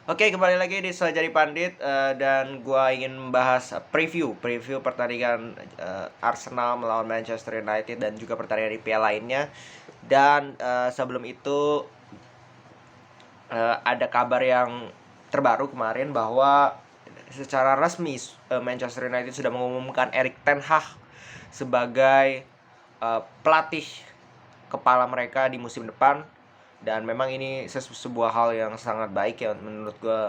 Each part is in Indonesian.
Oke, kembali lagi di Soal Jadi Pandit, dan gua ingin membahas preview pertandingan Arsenal melawan Manchester United dan juga pertandingan IPL lainnya. Dan sebelum itu ada kabar yang terbaru kemarin bahwa secara resmi Manchester United sudah mengumumkan Erik ten Hag sebagai pelatih kepala mereka di musim depan. Dan memang ini sebuah hal yang sangat baik ya menurut gue,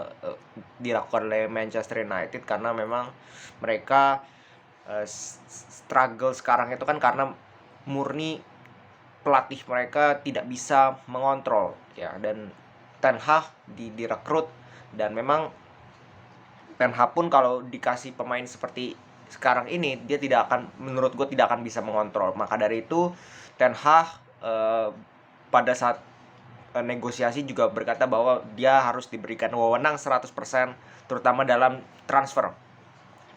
dilakukan oleh Manchester United, karena memang mereka struggle sekarang itu kan karena murni pelatih mereka tidak bisa mengontrol ya. Dan Ten Hag direkrut, dan memang Ten Hag pun kalau dikasih pemain seperti sekarang ini, dia tidak akan, menurut gue tidak akan bisa mengontrol. Maka dari itu Ten Hag pada saat negosiasi juga berkata bahwa dia harus diberikan wewenang 100%, terutama dalam transfer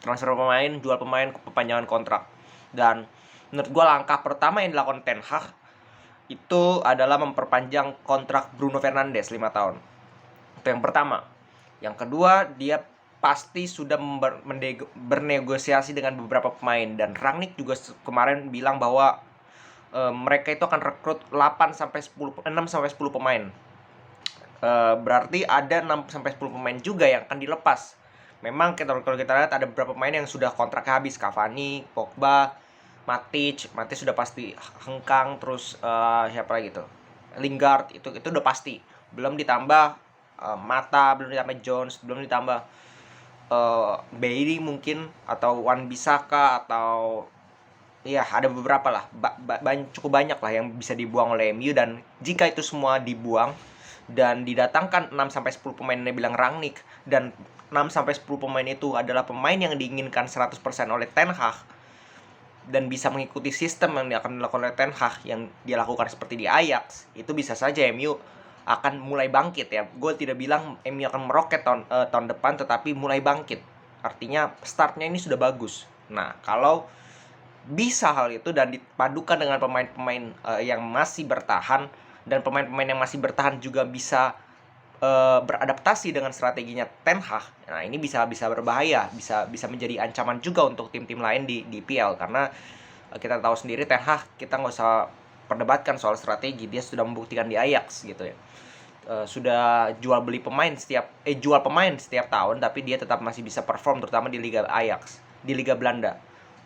pemain, jual pemain, perpanjangan kontrak. Dan menurut gue langkah pertama yang dilakukan Ten Hag itu adalah memperpanjang kontrak Bruno Fernandes 5 tahun. Itu yang pertama. Yang kedua, dia pasti sudah bernegosiasi dengan beberapa pemain, dan Rangnick juga kemarin bilang bahwa mereka itu akan rekrut 6 sampai 10 pemain. Berarti ada 6 sampai 10 pemain juga yang akan dilepas. Memang kalau kita lihat ada beberapa pemain yang sudah kontraknya habis, Cavani, Pogba, Matic sudah pasti hengkang. Terus siapa lagi tuh? Lingard, itu udah pasti. Belum ditambah Mata, belum ditambah Jones, belum ditambah Bailey mungkin, atau Wan Bissaka, atau ya ada beberapa lah, cukup banyak lah yang bisa dibuang oleh MU. Dan jika itu semua dibuang dan didatangkan 6 sampai 10 pemain yang bilang Rangnick, dan 6 sampai 10 pemain itu adalah pemain yang diinginkan 100% oleh Ten Hag dan bisa mengikuti sistem yang akan dilakukan oleh Ten Hag yang dia lakukan seperti di Ajax, itu bisa saja MU akan mulai bangkit ya. Gue tidak bilang MU akan meroket tahun depan, tetapi mulai bangkit. Artinya startnya ini sudah bagus. Nah, kalau bisa hal itu dan dipadukan dengan pemain-pemain yang masih bertahan, dan pemain-pemain yang masih bertahan juga bisa beradaptasi dengan strateginya Ten Hag. Nah, ini bisa berbahaya, bisa menjadi ancaman juga untuk tim-tim lain di PL, karena kita tahu sendiri Ten Hag, kita nggak usah perdebatkan soal strategi, dia sudah membuktikan di Ajax gitu ya. Sudah jual pemain setiap tahun, tapi dia tetap masih bisa perform, terutama di Liga Ajax, di Liga Belanda.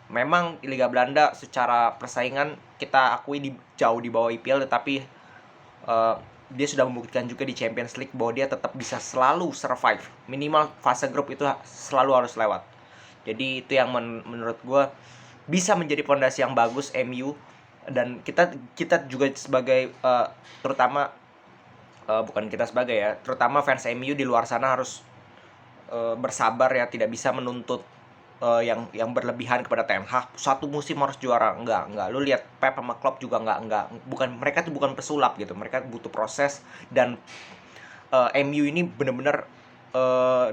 Memang di Liga Belanda secara persaingan kita akui jauh di bawah IPL, tetapi dia sudah membuktikan juga di Champions League bahwa dia tetap bisa selalu survive. Minimal fase grup itu selalu harus lewat. Jadi itu yang menurut gue bisa menjadi fondasi yang bagus MU. Dan kita juga sebagai terutama bukan kita sebagai ya, terutama fans MU di luar sana harus bersabar ya, tidak bisa menuntut yang berlebihan kepada Ten Hag. Satu musim harus juara, enggak. Lu lihat Pep sama Klopp juga enggak. Mereka tuh bukan pesulap gitu. Mereka butuh proses. Dan MU ini benar-benar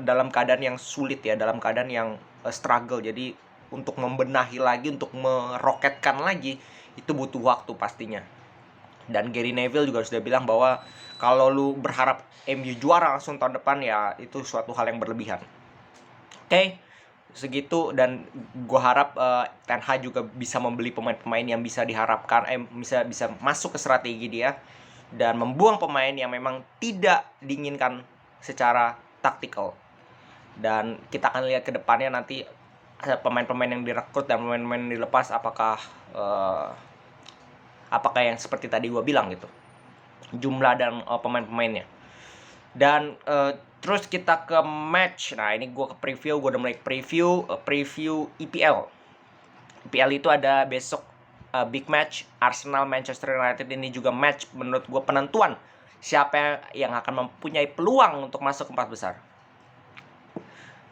dalam keadaan yang sulit ya, dalam keadaan yang struggle. Jadi untuk membenahi lagi, untuk meroketkan lagi, itu butuh waktu pastinya. Dan Gary Neville juga sudah bilang bahwa kalau lu berharap MU juara langsung tahun depan, ya itu suatu hal yang berlebihan. Oke, segitu. Dan gue harap Ten Hag juga bisa membeli pemain-pemain yang bisa diharapkan, bisa masuk ke strategi dia, dan membuang pemain yang memang tidak diinginkan secara taktikal. Dan kita akan lihat ke depannya nanti pemain-pemain yang direkrut dan pemain-pemain yang dilepas apakah yang seperti tadi gue bilang gitu, jumlah dan pemain-pemainnya. Dan terus kita ke match. Nah, ini gue udah mulai preview EPL. EPL itu ada besok big match Arsenal Manchester United. Ini juga match menurut gue penentuan siapa yang akan mempunyai peluang untuk masuk ke 4 besar.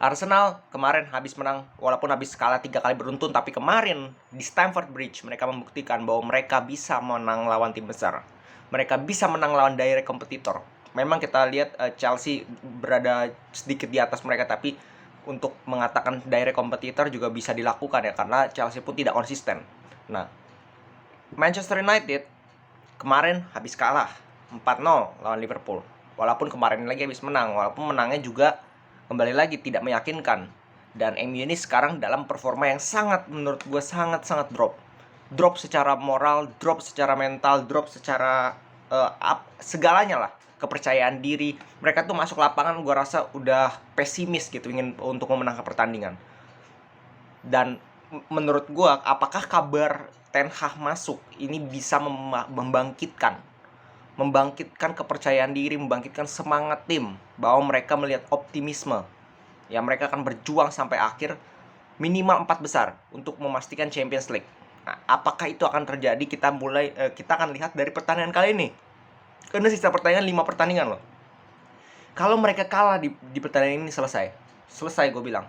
Arsenal kemarin habis menang, walaupun habis kalah 3 kali beruntun, tapi kemarin di Stamford Bridge mereka membuktikan bahwa mereka bisa menang lawan tim besar. Mereka bisa menang lawan direct kompetitor. Memang kita lihat Chelsea berada sedikit di atas mereka, tapi untuk mengatakan direct kompetitor juga bisa dilakukan ya, karena Chelsea pun tidak konsisten. Nah, Manchester United kemarin habis kalah 4-0 lawan Liverpool. walaupun kemarin lagi habis menang, walaupun menangnya juga kembali lagi tidak meyakinkan. Dan MU ini sekarang dalam performa yang sangat, menurut gue sangat drop secara moral, drop secara mental, drop secara segalanya lah, kepercayaan diri. Mereka tuh masuk lapangan gue rasa udah pesimis gitu, ingin untuk memenangkan pertandingan. Dan menurut gue, apakah kabar Ten Hag masuk ini bisa membangkitkan kepercayaan diri, membangkitkan semangat tim, bahwa mereka melihat optimisme, ya mereka akan berjuang sampai akhir, minimal 4 besar untuk memastikan Champions League. Nah, apakah itu akan terjadi? Kita akan lihat dari pertandingan kali ini, karena sisa pertandingan 5 pertandingan loh. Kalau mereka kalah di pertandingan ini, selesai gue bilang,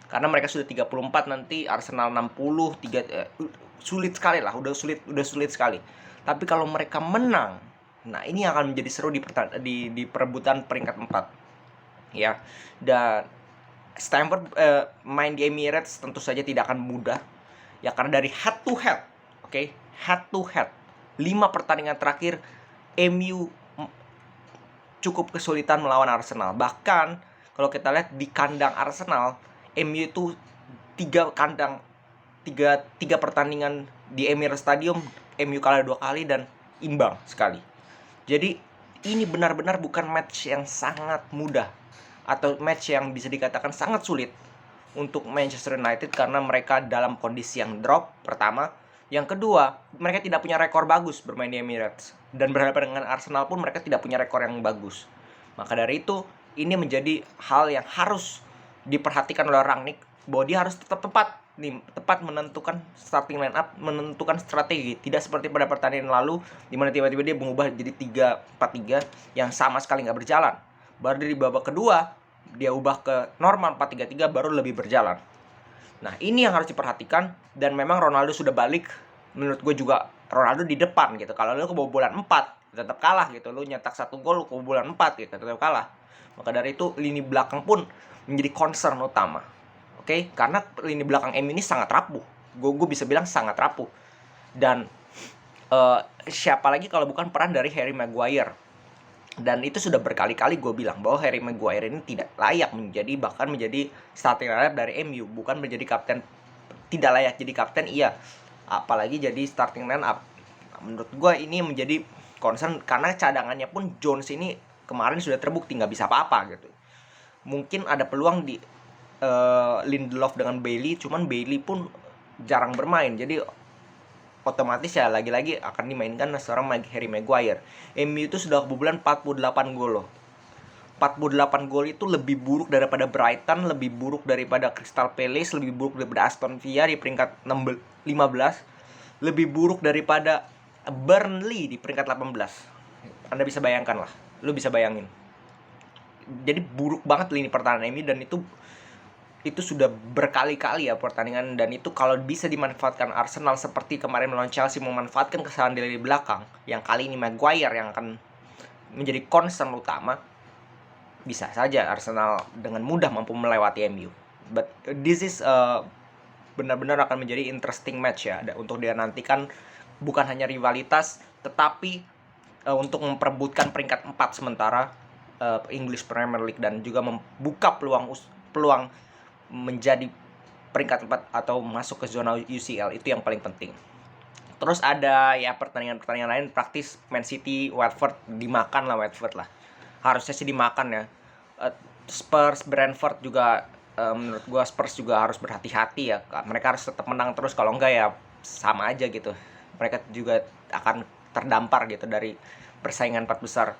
karena mereka sudah 34, nanti Arsenal 60, sulit sekali lah, udah sulit sekali. Tapi kalau mereka menang, nah ini akan menjadi seru di perebutan peringkat 4 ya. Dan Stamford main di Emirates tentu saja tidak akan mudah ya, karena dari head to head, head to head 5 pertandingan terakhir MU cukup kesulitan melawan Arsenal. Bahkan kalau kita lihat di kandang Arsenal, MU itu 3 pertandingan di Emirates Stadium, MU kalah 2 kali dan imbang sekali. Jadi ini benar-benar bukan match yang sangat mudah, atau match yang bisa dikatakan sangat sulit untuk Manchester United, karena mereka dalam kondisi yang drop, pertama. Yang kedua, mereka tidak punya rekor bagus bermain di Emirates, dan berhadapan dengan Arsenal pun mereka tidak punya rekor yang bagus. Maka dari itu, ini menjadi hal yang harus diperhatikan oleh Rangnick, bahwa dia harus tetap tepat menentukan starting line up, menentukan strategi. Tidak seperti pada pertandingan lalu, di mana tiba-tiba dia mengubah jadi 3-4-3 yang sama sekali nggak berjalan. Baru di babak kedua, dia ubah ke normal 4-3-3, baru lebih berjalan. Nah, ini yang harus diperhatikan. Dan memang Ronaldo sudah balik. Menurut gue juga Ronaldo di depan gitu. Kalau lu kebobolan 4, tetap kalah gitu. Lu nyetak 1 gol, lu kebobolan 4 gitu, tetap kalah. Maka dari itu, lini belakang pun menjadi concern utama. Karena lini belakang MU ini sangat rapuh. Gue bisa bilang sangat rapuh. Dan siapa lagi kalau bukan peran dari Harry Maguire. Dan itu sudah berkali-kali gue bilang bahwa Harry Maguire ini tidak layak bahkan menjadi starting lineup dari MU, bukan menjadi kapten. Tidak layak jadi kapten, iya, apalagi jadi starting lineup. Menurut gue ini menjadi concern, karena cadangannya pun Jones ini kemarin sudah terbukti nggak bisa apa-apa gitu. Mungkin ada peluang di Lindelof dengan Bailey, cuman Bailey pun jarang bermain, jadi otomatis ya lagi-lagi akan dimainkan seorang Harry Maguire. MU itu sudah kebobolan 48 gol loh. 48 gol itu lebih buruk daripada Brighton, lebih buruk daripada Crystal Palace, lebih buruk daripada Aston Villa di peringkat 15, lebih buruk daripada Burnley di peringkat 18. Anda bisa bayangkan lah, lu bisa bayangin. Jadi buruk banget lini pertahanan MU, dan itu sudah berkali-kali ya pertandingan. Dan itu kalau bisa dimanfaatkan Arsenal seperti kemarin melawan Chelsea, memanfaatkan kesalahan di lini belakang, yang kali ini Maguire yang akan menjadi concern utama, bisa saja Arsenal dengan mudah mampu melewati MU. But this is benar-benar akan menjadi interesting match ya, untuk dia nantikan. Bukan hanya rivalitas, tetapi untuk memperebutkan peringkat 4 sementara English Premier League, dan juga membuka peluang menjadi peringkat 4 atau masuk ke zona UCL. Itu yang paling penting. Terus ada ya pertandingan lain praktis, Man City, Watford, dimakan lah Watford lah. Harusnya sih dimakan ya. Spurs, Brentford juga, menurut gua Spurs juga harus berhati-hati ya. Mereka harus tetap menang terus, kalau enggak ya sama aja gitu. Mereka juga akan terdampar gitu dari persaingan 4 besar.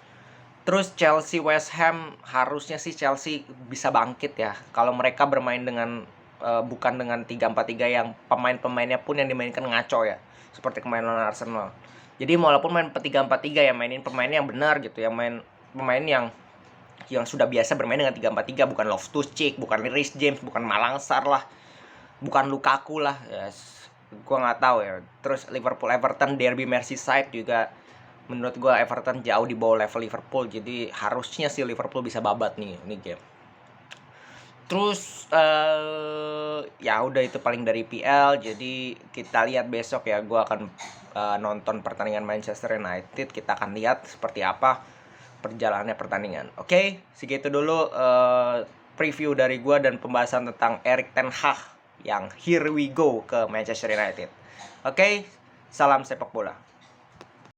Terus Chelsea, West Ham, harusnya sih Chelsea bisa bangkit ya. Kalau mereka bermain dengan bukan dengan 3-4-3 yang pemain-pemainnya pun yang dimainkan ngaco ya, seperti kemarin lawan Arsenal. Jadi walaupun main 3-4-3 ya, mainin pemain yang benar gitu, yang main pemain yang sudah biasa bermain dengan 3-4-3, bukan Loftus-Cheek, bukan Reece James, bukan Malang Sarr lah, bukan Lukaku lah. Yes, gua nggak tahu ya. Terus Liverpool Everton, derby Merseyside juga, menurut gue Everton jauh di bawah level Liverpool. Jadi harusnya sih Liverpool bisa babat nih game. Terus ya udah, itu paling dari PL. Jadi kita lihat besok ya. Gue akan nonton pertandingan Manchester United. Kita akan lihat seperti apa. perjalanannya pertandingan. Oke, segitu dulu preview dari gua dan pembahasan tentang Erik ten Hag yang here we go ke Manchester United. Oke, salam sepak bola.